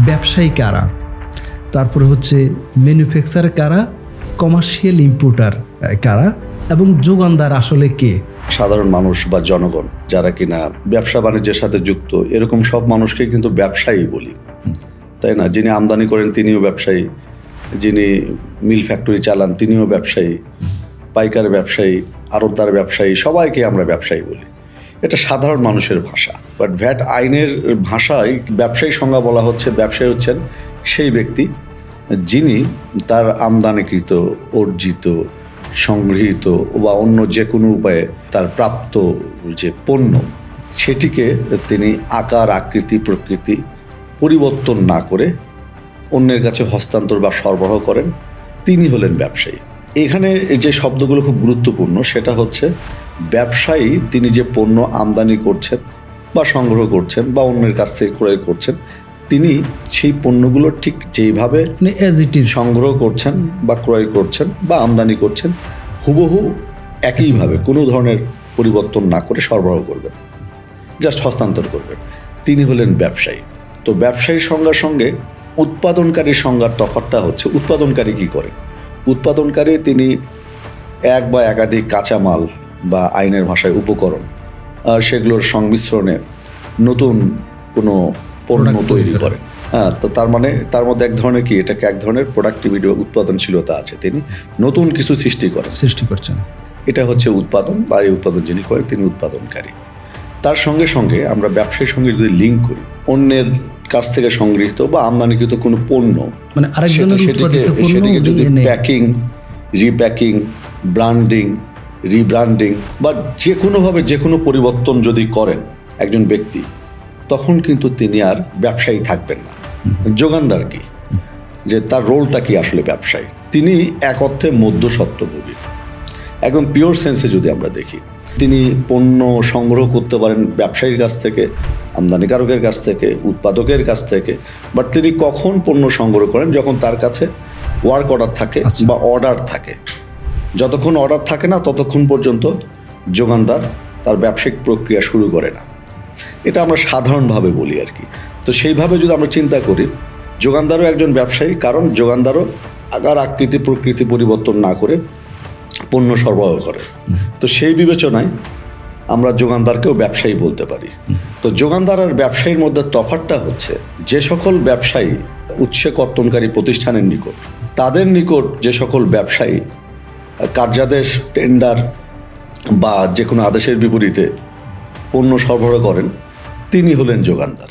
ব্যবসায়ী কারা, তারপরে হচ্ছে ম্যানুফ্যাকচার কারা, কমার্শিয়াল ইম্পোর্টার কারা, এবং যোগানদার আসলে কে। সাধারণ মানুষ বা জনগণ যারা কিনা ব্যবসা বাণিজ্যের সাথে যুক্ত, এরকম সব মানুষকে কিন্তু ব্যবসায়ী বলি, তাই না? যিনি আমদানি করেন তিনিও ব্যবসায়ী, যিনি মিল ফ্যাক্টরি চালান তিনিও ব্যবসায়ী, পাইকার ব্যবসায়ী, আড়তদার ব্যবসায়ী, সবাইকে আমরা ব্যবসায়ী বলি। এটা সাধারণ মানুষের ভাষা। বাট ভ্যাট আইনের ভাষায় ব্যবসায়ী সংজ্ঞা বলা হচ্ছে, ব্যবসায়ী হচ্ছেন সেই ব্যক্তি যিনি তার আমদানিকৃত, অর্জিত, সংগৃহীত বা অন্য যে কোনো উপায়ে তার প্রাপ্ত যে পণ্য, সেটিকে তিনি আকার, আকৃতি, প্রকৃতি পরিবর্তন না করে অন্যের কাছে হস্তান্তর বা সরবরাহ করেন, তিনি হলেন ব্যবসায়ী। এখানে যে শব্দগুলো খুব গুরুত্বপূর্ণ সেটা হচ্ছে ব্যবসায়ী তিনি যে পণ্য আমদানি করছেন বা সংগ্রহ করছেন বা অন্যের কাছ থেকে ক্রয় করছেন, তিনি সেই পণ্যগুলো ঠিক যেইভাবে অ্যাজ ইট ইজ সংগ্রহ করছেন বা ক্রয় করছেন বা আমদানি করছেন, হুবহু একইভাবে কোনো ধরনের পরিবর্তন না করে সরবরাহ করবেন, জাস্ট হস্তান্তর করবেন, তিনি হলেন ব্যবসায়ী। তো ব্যবসায়ীর সংজ্ঞার সঙ্গে উৎপাদনকারীর সংজ্ঞার তফাৎটা হচ্ছে, উৎপাদনকারী কী করে? উৎপাদনকারী তিনি এক বা একাধিক কাঁচামাল বা আইনের ভাষায় উপকরণ, সেগুলোর সংমিশ্রণে নতুন কোনো পণ্য তৈরি করেন। হ্যাঁ, তো তার মানে তার মধ্যে এক ধরনের কি, এটাকে এক ধরনের প্রোডাক্টিভিটি বা উৎপাদনশীলতা আছে, তিনি নতুন কিছু সৃষ্টি করছেন, এটা হচ্ছে উৎপাদন বা এই উৎপাদন যিনি করেন তিনি উৎপাদনকারী। তার সঙ্গে সঙ্গে আমরা ব্যবসায়ীর সঙ্গে যদি লিঙ্ক করি, অন্যের কাছ থেকে সংগৃহীত বা আমদানিকৃত কোনো পণ্য, মানে আরেকজনের উৎপাদিত পণ্য সেটিকে যদি প্যাকিং, রিপ্যাকিং, ব্র্যান্ডিং, রিব্র্যান্ডিং বা যে কোনোভাবে যে কোনো পরিবর্তন যদি করেন একজন ব্যক্তি, তখন কিন্তু তিনি আর ব্যবসায়ী থাকবেন না। যোগানদার কি, যে তার রোলটা কি আসলে ব্যবসায়ী, তিনি এক অর্থে মধ্যস্বত্বভোগী। একদম পিওর সেন্সে যদি আমরা দেখি, তিনি পণ্য সংগ্রহ করতে পারেন ব্যবসায়ীর কাছ থেকে, আমদানিকারকের কাছ থেকে, উৎপাদকের কাছ থেকে, বাট তিনি কখন পণ্য সংগ্রহ করেন? যখন তার কাছে ওয়ার্ক অর্ডার থাকে বা অর্ডার থাকে। যতক্ষণ অর্ডার থাকে না ততক্ষণ পর্যন্ত যোগানদার তার ব্যবসায়িক প্রক্রিয়া শুরু করে না। এটা আমরা সাধারণভাবে বলি আর কি। তো সেইভাবে যদি আমরা চিন্তা করি, যোগানদারও একজন ব্যবসায়ী, কারণ যোগানদারও আকার, আকৃতি, প্রকৃতি পরিবর্তন না করে পণ্য সরবরাহ করে। তো সেই বিবেচনায় আমরা যোগানদারকেও ব্যবসায়ী বলতে পারি। তো যোগানদার আর ব্যবসায়ীর মধ্যে তফাৎটা হচ্ছে, যে সকল ব্যবসায়ী উৎসে কর্তনকারী প্রতিষ্ঠানের নিকট, তাদের নিকট যে সকল ব্যবসায়ী কার্যাদেশ, টেন্ডার বা যে কোনো আদেশের বিপরীতে পণ্য সরবরাহ করেন, তিনি হলেন যোগানদার।